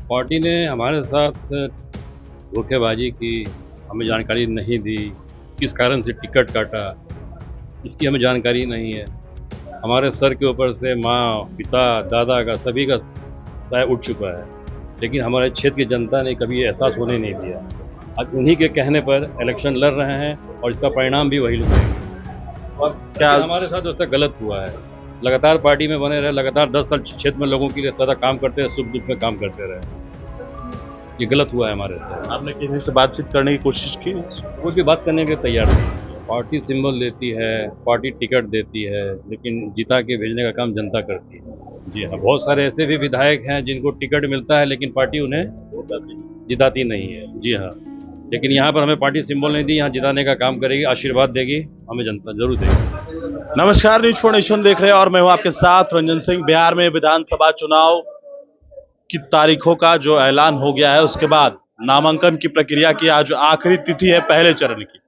Party ने हमारे साथ धोखेबाजी की, हमें जानकारी नहीं दी, किस कारण से टिकट काटा, इसकी हमें जानकारी नहीं है। हमारे सर के ऊपर से माँ, पिता, दादा का सभी का साया उठ चुका है, लेकिन हमारे क्षेत्र की जनता ने कभी ये एहसास होने नहीं दिया। आज उन्हीं के कहने पर इलेक्शन लड़ रहे हैं और इसका परिणाम भी वही लोग देंगे। और क्या हमारे साथ उसका गलत हुआ है? लगातार पार्टी में बने रहे, लगातार 10 साल क्षेत्र में लोगों के लिए ज़्यादा काम करते रहे, सुख दुख में काम करते रहे। ये गलत हुआ है हमारे साथ। आपने किसी से बातचीत करने की कोशिश की? कोई भी बात करने के लिए तैयार नहीं। पार्टी सिंबल देती है, पार्टी टिकट देती है, लेकिन जिता के भेजने का काम जनता करती है। जी हाँ, बहुत सारे ऐसे भी विधायक हैं जिनको टिकट मिलता है लेकिन पार्टी उन्हें जिताती नहीं है। जी हाँ, लेकिन यहाँ पर हमें पार्टी सिंबल नहीं दी, यहाँ जिताने का काम करेगी, आशीर्वाद देगी, हमें जनता जरूर देगी। नमस्कार, न्यूज फॉर नेशन देख रहे हैं और मैं हूं आपके साथ रंजन सिंह। बिहार में विधानसभा चुनाव की तारीखों का जो ऐलान हो गया है, उसके बाद नामांकन की प्रक्रिया की आज आखिरी तिथि है पहले चरण की।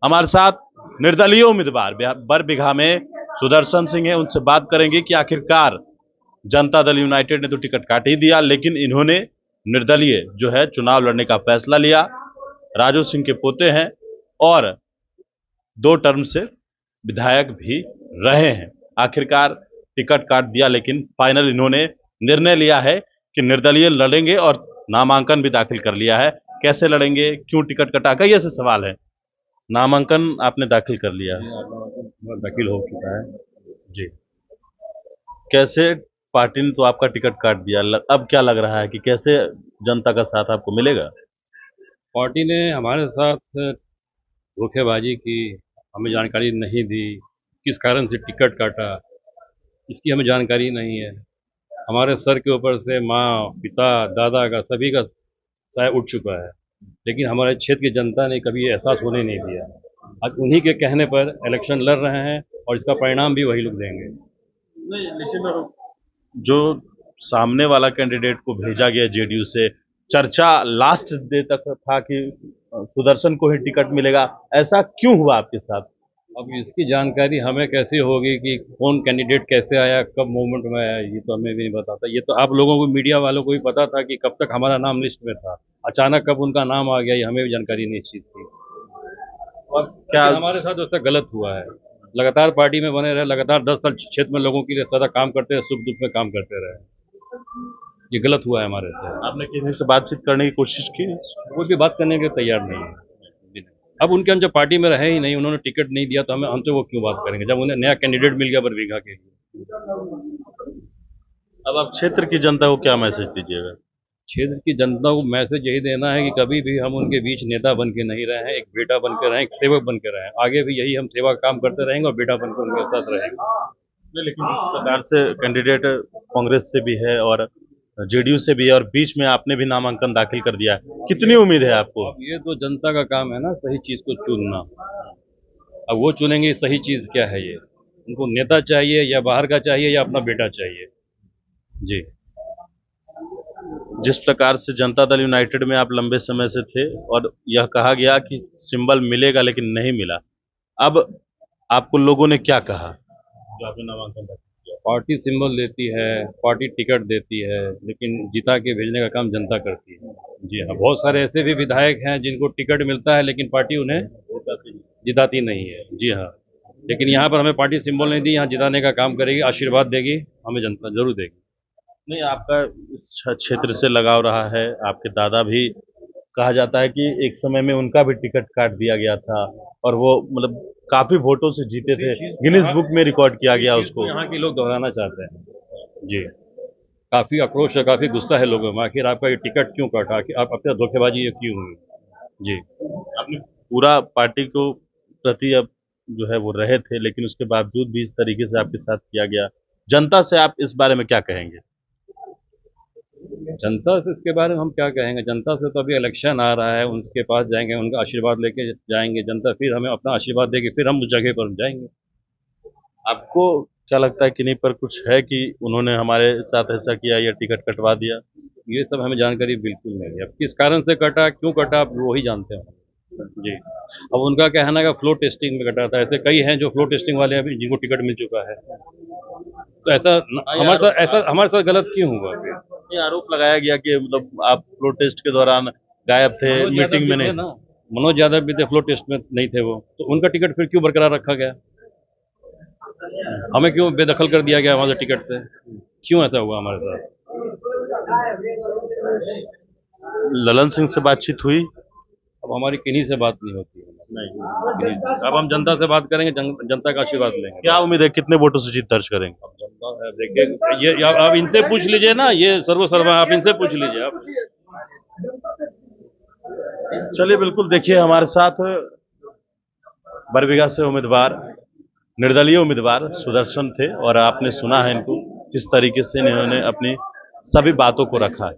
हमारे साथ निर्दलीय उम्मीदवार बरबीघा में सुदर्शन सिंह है, उनसे बात करेंगे कि आखिरकार जनता दल यूनाइटेड ने तो टिकट काट ही दिया, लेकिन इन्होंने निर्दलीय जो है चुनाव लड़ने का फैसला लिया। राजू सिंह के पोते हैं और 2 टर्म से विधायक भी रहे हैं। आखिरकार टिकट काट दिया, लेकिन फाइनल इन्होंने निर्णय लिया है कि निर्दलीय लड़ेंगे और नामांकन भी दाखिल कर लिया है। कैसे लड़ेंगे, क्यों टिकट कटा, कई ऐसे सवाल है। नामांकन आपने दाखिल कर लिया? दाखिल हो चुका है जी। कैसे पार्टी ने तो आपका टिकट काट दिया, अब क्या लग रहा है कि कैसे जनता का साथ आपको मिलेगा? पार्टी ने हमारे साथ धोखेबाजी की, हमें जानकारी नहीं दी, किस कारण से टिकट काटा, इसकी हमें जानकारी नहीं है। हमारे सर के ऊपर से माँ, पिता, दादा का सभी का साया उठ चुका है, लेकिन हमारे क्षेत्र की जनता ने कभी ये एहसास होने नहीं दिया। आज उन्हीं के कहने पर इलेक्शन लड़ रहे हैं और इसका परिणाम भी वही लोग देंगे। नहीं, लेकिन जो सामने वाला कैंडिडेट को भेजा गया जेडीयू से, चर्चा लास्ट डे तक था कि सुदर्शन को ही टिकट मिलेगा। ऐसा क्यों हुआ आपके साथ? अब इसकी जानकारी हमें कैसे होगी कि कौन कैंडिडेट कैसे आया, कब मूवमेंट में आया, ये तो हमें भी नहीं पता था। ये तो आप लोगों को, मीडिया वालों को भी पता था कि कब तक हमारा नाम लिस्ट में था, अचानक कब उनका नाम आ गया ये हमें भी जानकारी नहीं इस चीज़ की। और क्या हमारे साथ उसका गलत हुआ है? लगातार पार्टी में बने रहे, लगातार 10 साल क्षेत्र में लोगों के लिए ज़्यादा काम करते रहे, सुख दुख में काम करते रहे। ये गलत हुआ है हमारे साथ। आपने किसी से बातचीत करने की कोशिश की? कोई भी बात करने के लिए तैयार नहीं है। अब उनके हम जब पार्टी में रहे ही नहीं, उन्होंने टिकट नहीं दिया, तो हमें हमसे वो क्यों बात करेंगे जब उन्हें नया कैंडिडेट मिल गया बरबीघा के लिए। अब आप क्षेत्र की जनता को क्या मैसेज दीजिएगा? क्षेत्र की जनता को मैसेज यही देना है कि कभी भी हम उनके बीच नेता बन के नहीं रहे हैं, एक बेटा बन के रहे, एक सेवक बन के रहे। आगे भी यही हम सेवा काम करते रहेंगे और बेटा बन के उनके साथ रहेंगे। लेकिन जिस प्रकार से कैंडिडेट कांग्रेस से भी है और जेडीयू से भी है और बीच में आपने भी नामांकन दाखिल कर दिया, कितनी उम्मीद है आपको? अब ये तो जनता का काम है ना, सही चीज़ को चुनना। अब वो चुनेंगे सही चीज़ क्या है। ये उनको नेता चाहिए या बाहर का चाहिए या अपना बेटा चाहिए। जी, जिस प्रकार से जनता दल यूनाइटेड में आप लंबे समय से थे और यह कहा गया कि सिंबल मिलेगा लेकिन नहीं मिला, अब आपको लोगों ने क्या कहा जो आपने नामांकन दाखिल किया? पार्टी सिंबल देती है, पार्टी टिकट देती है, लेकिन जिता के भेजने का काम जनता करती है। जी हाँ, बहुत सारे ऐसे भी विधायक हैं जिनको टिकट मिलता है लेकिन पार्टी उन्हें जिताती नहीं है। जी हाँ, लेकिन यहाँ पर हमें पार्टी सिंबल नहीं दी, यहाँ जिताने का काम करेगी, आशीर्वाद देगी, हमें जनता जरूर देगी। नहीं, आपका इस क्षेत्र से लगाव रहा है, आपके दादा भी कहा जाता है कि एक समय में उनका भी टिकट काट दिया गया था और वो मतलब काफी वोटों से जीते थे, गिनीज बुक में रिकॉर्ड किया गया उसको। यहाँ के लोग दोहराना चाहते हैं। जी, काफी आक्रोश है, काफी गुस्सा है लोगों में, आखिर आपका ये टिकट क्यों काटा, आखिर आप अपने धोखेबाजी ये क्यों हुई। जी, आपने पूरा पार्टी को प्रति अब जो है वो रहे थे, लेकिन उसके बावजूद भी इस तरीके से आपके साथ किया गया। जनता से आप इस बारे में क्या कहेंगे? जनता से इसके बारे में हम क्या कहेंगे? जनता से तो अभी इलेक्शन आ रहा है, उनके पास जाएंगे, उनका आशीर्वाद लेके जाएंगे, जनता फिर हमें अपना आशीर्वाद देगी, फिर हम उस जगह पर जाएंगे। आपको क्या लगता है कि नहीं पर कुछ है कि उन्होंने हमारे साथ ऐसा किया या टिकट कटवा दिया? ये सब हमें जानकारी बिल्कुल नहीं है। अब किस कारण से कटा, क्यों कटा, आप वो ही जानते हैं। जी, अब उनका कहना है कि फ्लो टेस्टिंग में कटा था। ऐसे कई हैं जो फ्लो टेस्टिंग वाले हैं, अभी जिनको टिकट मिल चुका है। तो ऐसा हमारे साथ गलत क्यों हुआ फिर? ये आरोप लगाया गया कि मतलब आप फ्लोर टेस्ट के दौरान गायब थे, मनोज यादव मीटिंग में भी थे नहीं। ना, मनोज यादव भी थे, फ्लो टेस्ट में नहीं थे वो, तो उनका टिकट फिर क्यों बरकरार रखा गया? हमें क्यों बेदखल कर दिया गया हमारे टिकट से? क्यों ऐसा हुआ हमारे साथ? ललन सिंह से बातचीत हुई? अब हमारी किन्हीं से बात नहीं होती है। नहीं। अब हम जनता से बात करेंगे, जनता का आशीर्वाद लेंगे। क्या उम्मीद है कितने वोटों से जीत दर्ज करेंगे? अब जनता है, देखिए ये आप इनसे पूछ लीजिए ना, ये सर्वसर्वा आप इनसे पूछ लीजिए आप। चलिए बिल्कुल, देखिए हमारे साथ बरबीघा से उम्मीदवार, निर्दलीय उम्मीदवार सुदर्शन थे और आपने सुना है इनको किस तरीके से इन्होंने अपनी सभी बातों को रखा है।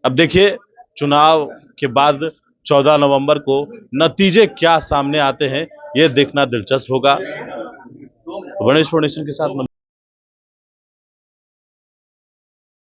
अब देखिए चुनाव के बाद 14 नवंबर को नतीजे क्या सामने आते हैं, ये देखना दिलचस्प होगा। तो गणेश फाउंडेशन के साथ